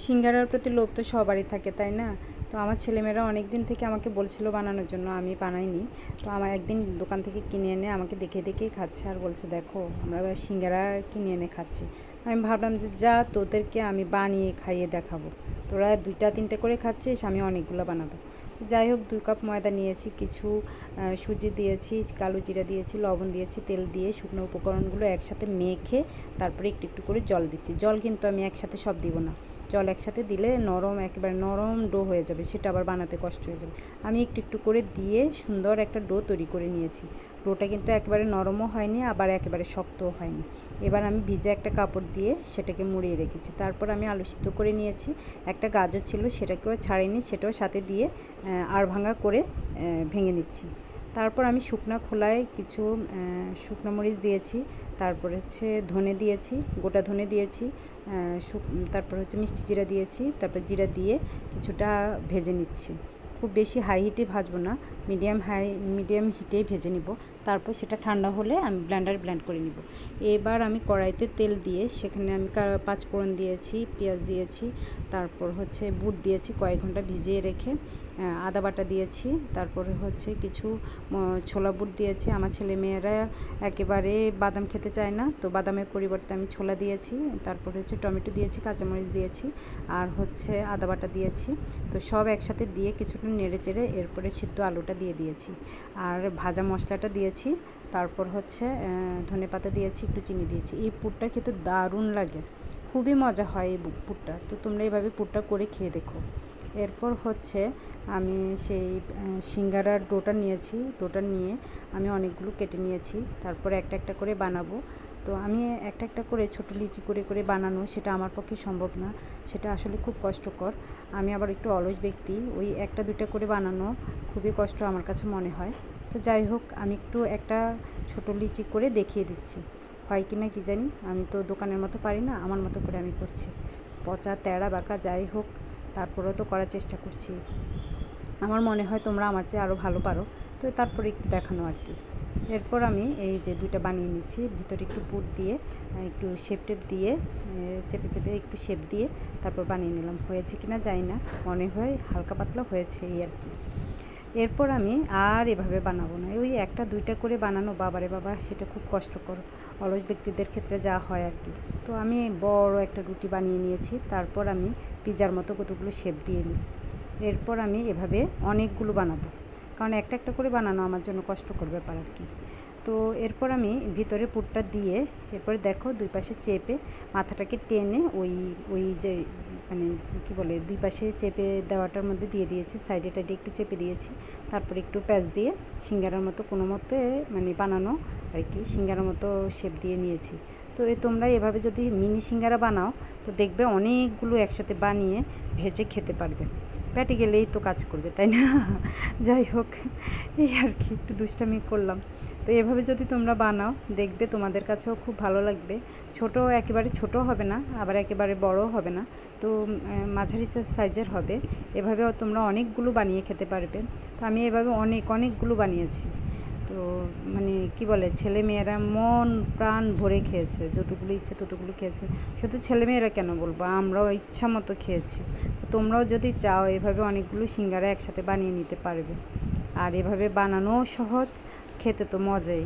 সিঙ্গারার প্রতি লোভ তো সবারই থাকে, তাই না? তো আমার ছেলেমেয়েরা অনেক দিন থেকে আমাকে বলছিল বানানোর জন্য, আমি বানাইনি। তো আমার একদিন দোকান থেকে কিনে এনে আমাকে দেখে দেখেই খাচ্ছে আর বলছে দেখো আমরা সিঙ্গারা কিনে এনে খাচ্ছি। আমি ভাবলাম যে যা তোদেরকে আমি বানিয়ে খাইয়ে দেখাবো, তোরা 2-3টে করে খাচ্ছিস, আমি অনেকগুলো বানাবো। যাই হোক 2 কাপ ময়দা নিয়েছি, কিছু সুজি দিয়েছি, কালো জিরা দিয়েছি, লবণ দিয়েছি, তেল দিয়ে শুকনো উপকরণগুলো একসাথে মেখে তারপরে একটু একটু করে জল দিচ্ছি। জল কিন্তু আমি একসাথে সব দিব না, জল একসাথে দিলে নরম, একেবারে নরম ডো হয়ে যাবে, সেটা আবার বানাতে কষ্ট হয়ে যাবে। আমি একটু একটু করে দিয়ে সুন্দর একটা ডো তৈরি করে নিয়েছি। ডোটা কিন্তু একেবারে নরমও হয়নি আবার একেবারে শক্তও হয়নি। এবার আমি ভিজে একটা কাপড় দিয়ে সেটাকে মুড়িয়ে রেখেছি। তারপর আমি আলু সিদ্ধ করে নিয়েছি, একটা গাজর ছিল সেটাকেও ছাড়িনি, সেটাও সাথে দিয়ে আড় ভাঙা করে ভেঙে নিচ্ছি। তারপর আমি শুকনো খোলায় কিছু শুকনো মরিচ দিয়েছি, তারপর হচ্ছে ধনে দিয়েছি, গোটা ধনে দিয়েছি, তারপর হচ্ছে মিষ্টি জিরা দিয়েছি, তারপর জিরা দিয়ে কিছুটা ভেজে নিচ্ছি। খুব বেশি হাই হিটে ভাজবো না, মিডিয়াম হিটেই ভেজে নিব। তারপর সেটা ঠান্ডা হলে আমি ব্লেন্ড করে নিব। এবার আমি কড়াইতে তেল দিয়ে সেখানে আমি 5 ফোড়ন দিয়েছি, পেঁয়াজ দিয়েছি, তারপর হচ্ছে বুট দিয়েছি কয়েক ঘন্টা ভিজিয়ে রেখে, আদা বাটা দিয়েছি, তারপরে হচ্ছে কিছু ছোলা বুট দিয়েছি। আমার ছেলেমেয়েরা একেবারে বাদাম খেতে চায় না, তো বাদামের পরিবর্তে আমি ছোলা দিয়েছি। তারপরে হচ্ছে টমেটো দিয়েছি, কাঁচামরিচ দিয়েছি, আর হচ্ছে আদা বাটা দিয়েছি। তো সব একসাথে দিয়ে কিছুটা নেড়ে চেড়ে এরপরে সিদ্ধ আলুটা দিয়ে দিয়েছি আর ভাজা মশলাটা দিয়েছি। তারপর হচ্ছে ধনেপাতা দিয়েছি, একটু চিনি দিয়েছি। এই পুরটা খেতে দারুণ লাগে, খুবই মজা হয় এই পুরটা। তো তোমরা এইভাবে পুরটা করে খেয়ে দেখো। এরপর হচ্ছে আমি সেই সিঙ্গারার ডোটা নিয়েছি, ডোটা নিয়ে আমি অনেকগুলো কেটে নিয়েছি। তারপরে একটা একটা করে বানাবো। তো আমি একটা একটা করে ছোটো লিচি করে করে বানানো সেটা আমার পক্ষে সম্ভব না, সেটা আসলে খুব কষ্টকর। আমি আবার একটু অলস ব্যক্তি, ওই 1-2টা করে বানানো খুবই কষ্ট আমার কাছে মনে হয়। তো যাই হোক আমি একটু একটা ছোটো লিচি করে দেখিয়ে দিচ্ছি, হয় কি না কি জানি। আমি তো দোকানের মতো পারি না, আমার মতো করে আমি করছি, পচা তেড়া বাঁকা যাই হোক তারপরেও তো করার চেষ্টা করছি। আমার মনে হয় তোমরা আমার চেয়ে আরও ভালো পারো, তো তারপরে একটু দেখানো আর কি। এরপর আমি এই যে 2টা বানিয়ে নিচ্ছি, ভিতরে একটু পুর দিয়ে একটু শেপ টেপ দিয়ে চেপে চেপে একটু শেপ দিয়ে তারপর বানিয়ে নিলাম। হয়েছে কিনা জানি না, মনে হয় হালকা পাতলা হয়েছে এই আর কি। এরপর আমি আর এভাবে বানাবো না, ওই 1-2টা করে বানানো বাবারে বাবা সেটা খুব কষ্টকর, অলস ব্যক্তিদের ক্ষেত্রে যা হয় আর কি। তো আমি বড় একটা রুটি বানিয়ে নিয়েছি, তারপর আমি পিজার মতো কতগুলো শেপ দিয়ে নিই। এরপর আমি এভাবে অনেকগুলো বানাবো, কারণ একটা একটা করে বানানো আমার জন্য কষ্টকর ব্যাপার আর কি। তো এরপর আমি ভিতরে পুরটা দিয়ে এরপরে দেখো 2 পাশে চেপে মাথাটাকে টেনে ওই ওই যে মানে কী বলে 2 পাশে চেপে দেওয়াটার মধ্যে দিয়ে দিয়েছি, সাইডে টাইডে একটু চেপে দিয়েছি। তারপরে একটু প্যাঁচ দিয়ে সিঙ্গারার মতো কোনো মতে মানে বানানো আর কি, সিঙ্গারার মতো শেপ দিয়ে নিয়েছি। তো তোমরা এভাবে যদি মিনি সিঙ্গারা বানাও তো দেখবে অনেকগুলো একসাথে বানিয়ে ভেজে খেতে পারবে, পেটে গেলেই তো কাজ করবে, তাই না? যাই হোক এই আর কি, একটু দুষ্টামি করলাম। তো এভাবে যদি তোমরা বানাও দেখবে তোমাদের কাছেও খুব ভালো লাগবে। ছোটো একেবারে ছোটো হবে না, আবার একেবারে বড়ও হবে না, তো মাঝারি সাইজের হবে। এভাবেও তোমরা অনেকগুলো বানিয়ে খেতে পারবে। তো আমি এভাবে অনেকগুলো বানিয়েছি। তো মানে কি বলে, ছেলে মেয়েরা মন প্রাণ ভরে খেয়েছে, যতগুলো ইচ্ছে ততগুলো খেয়েছে। শুধু ছেলে মেয়েরা কেন বলবো, আমরাও ইচ্ছা মতো খেয়েছি। তো তোমরাও যদি চাও এভাবে অনেকগুলো সিঙ্গারা একসাথে বানিয়ে নিতে পারবে। আর এভাবে বানানোও সহজ, খেতে তো মজাই।